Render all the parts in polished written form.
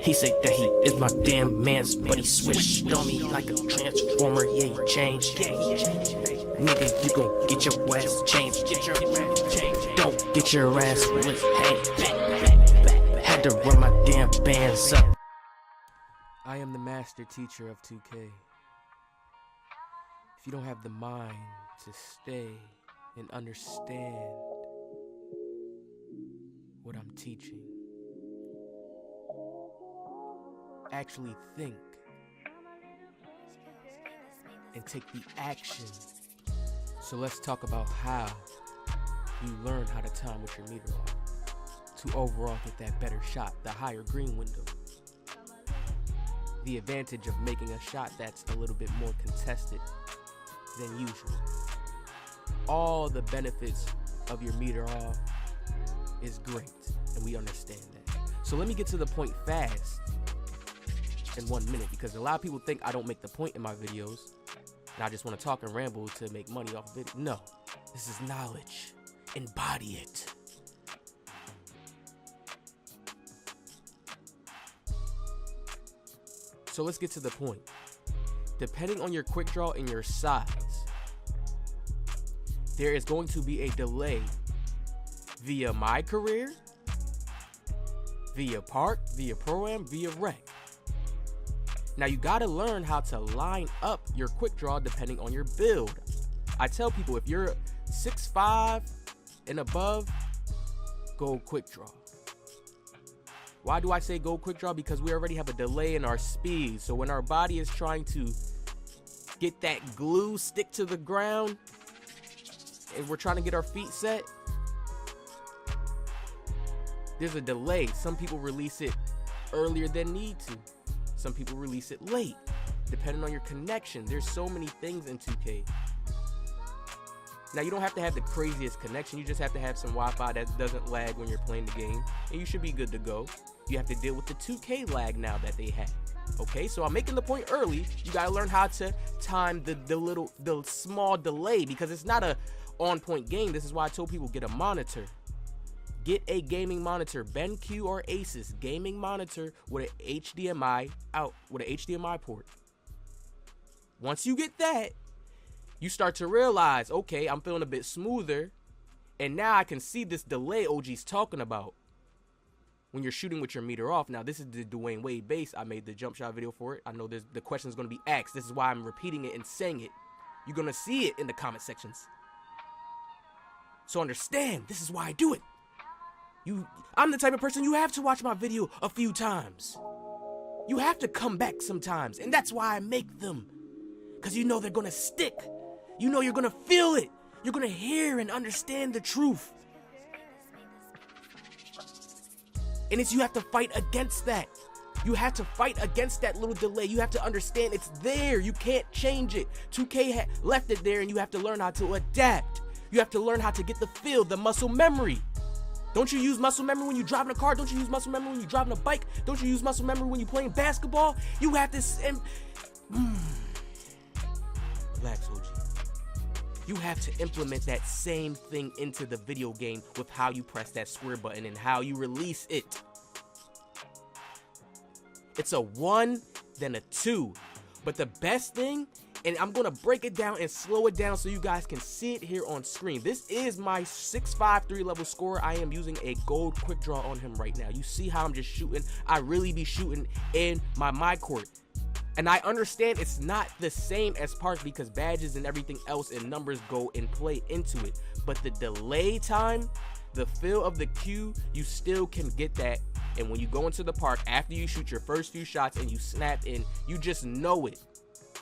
He said that he is my damn man's, but he switched on me like a transformer. Yeah, he changed. Nigga, you gon' get your ass changed. Don't get your ass licked. Hey, had to run my damn bands up. I am the master teacher of 2K. If you don't have the mind to stay and understand what I'm teaching, actually think and take the action. So let's talk about how you learn how to time with your meter off to overall get that better shot, the higher green window. The advantage of making a shot that's a little bit more contested than usual. All the benefits of your meter off is great, and we understand that. So let me get to the point fast in 1 minute, because a lot of people think I don't make the point in my videos and I just want to talk and ramble to make money off of it. No, this is knowledge. Embody it. So let's get to the point. Depending on your quick draw and your size, there is going to be a delay via my career, via park, via pro-am, via rec. Now you gotta learn how to line up your quick draw depending on your build. I tell people, if you're 6'5" and above, go quick draw. Why do I say go quick draw? Because we already have a delay in our speed. So when our body is trying to get that glue stick to the ground and we're trying to get our feet set, there's a delay. Some people release it earlier than need to. Some people release it late, depending on your connection. There's so many things in 2K. Now, you don't have to have the craziest connection. You just have to have some Wi-Fi that doesn't lag when you're playing the game, and you should be good to go. You have to deal with the 2K lag now that they have. Okay, so I'm making the point early. You gotta learn how to time the small delay, because it's not a on-point game. This is why I told people, get a monitor. Get a gaming monitor, BenQ or Asus gaming monitor with an HDMI out, with an HDMI port. Once you get that, you start to realize, okay, I'm feeling a bit smoother, and now I can see this delay OG's talking about when you're shooting with your meter off. Now, this is the Dwayne Wade base. I made the jump shot video for it. I know the question is going to be asked. This is why I'm repeating it and saying it. You're going to see it in the comment sections. So understand, this is why I do it. I'm the type of person you have to watch my video a few times. You have to come back sometimes, and that's why I make them. Because you know they're gonna stick. You know you're gonna feel it. You're gonna hear and understand the truth. And you have to fight against that. You have to fight against that little delay. You have to understand it's there. You can't change it. 2K left it there, and you have to learn how to adapt. You have to learn how to get the feel, the muscle memory. Don't you use muscle memory when you're driving a car? Don't you use muscle memory when you're driving a bike? Don't you use muscle memory when you're playing basketball? You have to... Relax, OG. You have to implement that same thing into the video game with how you press that square button and how you release it. It's a 1, then a 2. But the best thing, and I'm going to break it down and slow it down so you guys can see it here on screen. This is my 6'5", 3-level scorer. I am using a gold quick draw on him right now. You see how I'm just shooting? I really be shooting in my court. And I understand it's not the same as park because badges and everything else and numbers go and play into it. But the delay time, the feel of the cue, you still can get that. And when you go into the park, after you shoot your first few shots and you snap in, you just know it.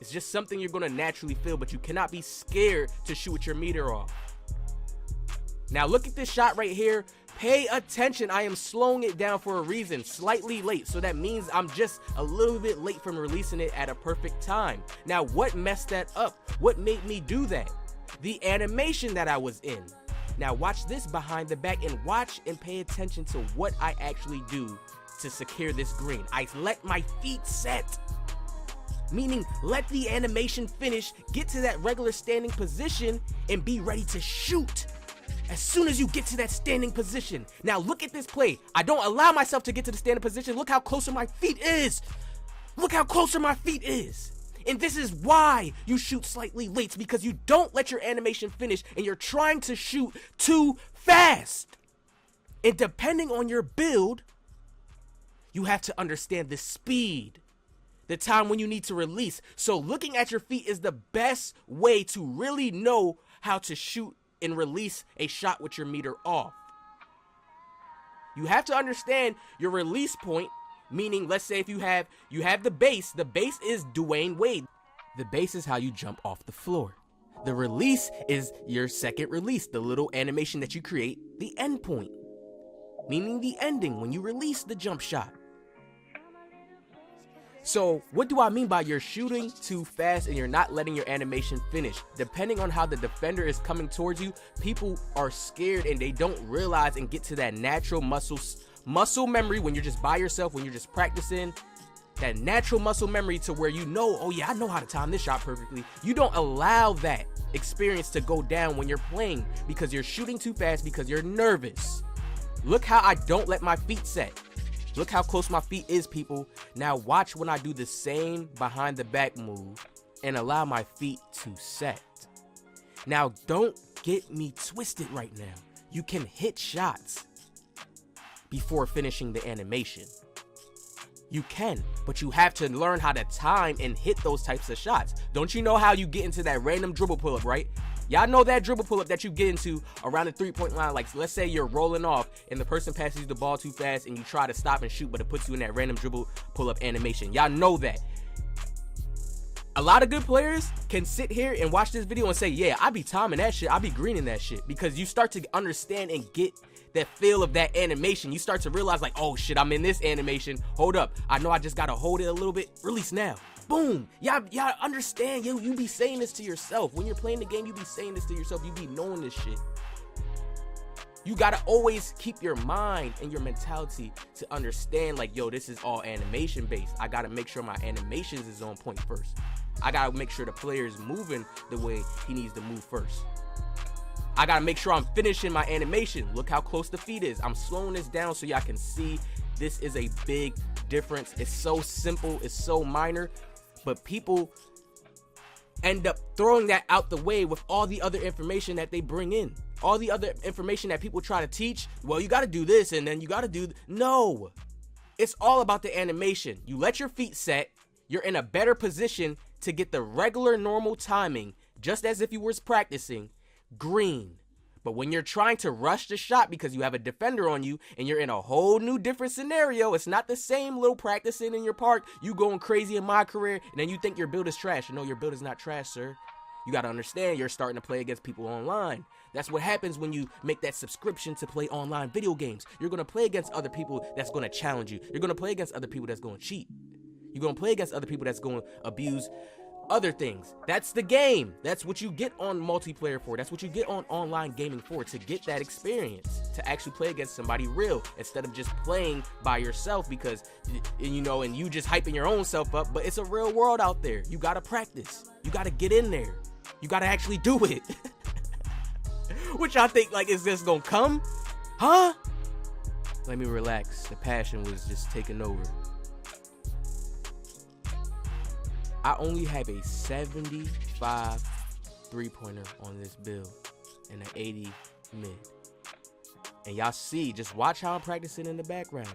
It's just something you're going to naturally feel, but you cannot be scared to shoot with your meter off. Now look at this shot right here. Pay attention. I am slowing it down for a reason, slightly late. So that means I'm just a little bit late from releasing it at a perfect time. Now what messed that up? What made me do that? The animation that I was in. Now watch this behind the back and watch and pay attention to what I actually do to secure this green. I let my feet set. Meaning, let the animation finish, get to that regular standing position, and be ready to shoot As soon as you get to that standing position, now look at this play. I don't allow myself to get to the standing position. Look how closer my feet is. Look how closer my feet is. And this is why you shoot slightly late. It's because you don't let your animation finish and you're trying to shoot too fast. And depending on your build, you have to understand the speed, the time when you need to release. So looking at your feet is the best way to really know how to shoot and release a shot with your meter off. You have to understand your release point, meaning let's say if you have the base is Dwayne Wade. The base is how you jump off the floor. The release is your second release, the little animation that you create, the end point, meaning the ending when you release the jump shot. So what do I mean by you're shooting too fast and you're not letting your animation finish? Depending on how the defender is coming towards you, people are scared and they don't realize and get to that natural muscle memory when you're just by yourself, when you're just practicing, that natural muscle memory to where you know, oh yeah, I know how to time this shot perfectly. You don't allow that experience to go down when you're playing because you're shooting too fast because you're nervous. Look how I don't let my feet set. Look how close my feet is, people. Now watch when I do the same behind the back move and allow my feet to set. Now don't get me twisted right now. You can hit shots before finishing the animation. You can, but you have to learn how to time and hit those types of shots. Don't you know how you get into that random dribble pull-up, right? Y'all know that dribble pull-up that you get into around the three-point line. Like, let's say you're rolling off and the person passes you the ball too fast and you try to stop and shoot, but it puts you in that random dribble pull-up animation. Y'all know that. A lot of good players can sit here and watch this video and say, yeah, I be timing that shit. I be greening that shit. Because you start to understand and get that feel of that animation. You start to realize like, oh shit, I'm in this animation. Hold up. I know I just got to hold it a little bit. Release now. Boom. Y'all understand. Yo, you be saying this to yourself. When you're playing the game, you be saying this to yourself. You be knowing this shit. You got to always keep your mind and your mentality to understand like, yo, this is all animation based. I got to make sure my animations is on point first. I got to make sure the player is moving the way he needs to move first. I got to make sure I'm finishing my animation. Look how close the feet is. I'm slowing this down so y'all can see this is a big difference. It's so simple. It's so minor. But people end up throwing that out the way with all the other information that they bring in. All the other information that people try to teach. Well, you got to do this and then you got to do... No. It's all about the animation. You let your feet set. You're in a better position to get the regular normal timing, just as if you was practicing, green. But when you're trying to rush the shot because you have a defender on you and you're in a whole new different scenario, it's not the same little practicing in your park, you going crazy in my career, and then you think your build is trash. No, your build is not trash, sir. You got to understand you're starting to play against people online. That's what happens when you make that subscription to play online video games. You're going to play against other people that's going to challenge you. You're going to play against other people that's going to cheat. You're going to play against other people that's going to abuse other things. That's the game. That's what you get on multiplayer for. That's what you get on online gaming for, to get that experience, to actually play against somebody real instead of just playing by yourself because, you know, and you just hyping your own self up. But it's a real world out there. You got to practice. You got to get in there. You got to actually do it. What y'all think, like, is this gonna come? Huh? Let me relax. The passion was just taking over. I only have a 75 three-pointer on this build and an 80 mid. And y'all see, just watch how I'm practicing in the background.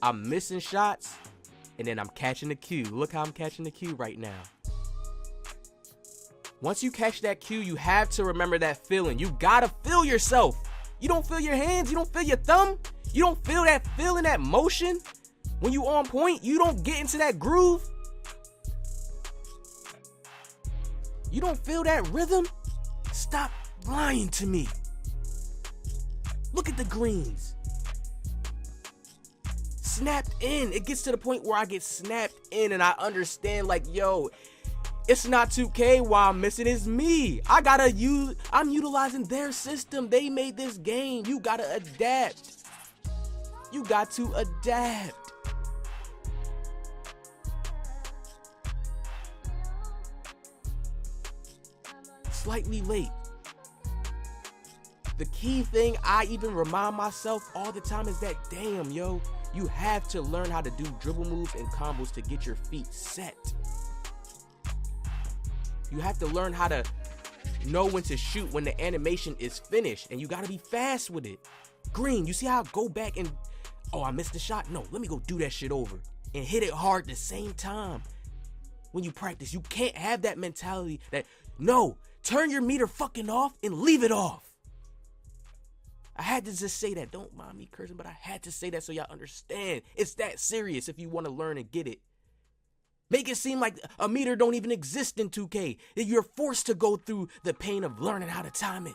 I'm missing shots, and then I'm catching the cue. Look how I'm catching the cue right now. Once you catch that cue, you have to remember that feeling. You gotta feel yourself. You don't feel your hands, you don't feel your thumb. You don't feel that feeling, that motion. When you on point, you don't get into that groove. You don't feel that rhythm? Stop lying to me. Look at the greens. Snapped in. It gets to the point where I get snapped in and I understand like, yo, it's not 2K. Why I'm missing is me. I'm utilizing their system. They made this game. You gotta adapt. You got to adapt. Slightly late. the key thing I even remind myself all the time is that, damn, yo, you have to learn how to do dribble moves and combos to get your feet set. You have to learn how to know when to shoot when the animation is finished, and you gotta be fast with it. Green, you see how I go back and, oh, I missed the shot? No, let me go do that shit over and hit it hard at the same time. When you practice, you can't have that mentality that, no, turn your meter fucking off and leave it off. I had to just say that. Don't mind me cursing, but I had to say that so y'all understand. It's that serious if you want to learn and get it. Make it seem like a meter don't even exist in 2K. That you're forced to go through the pain of learning how to time it.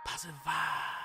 Positive vibe.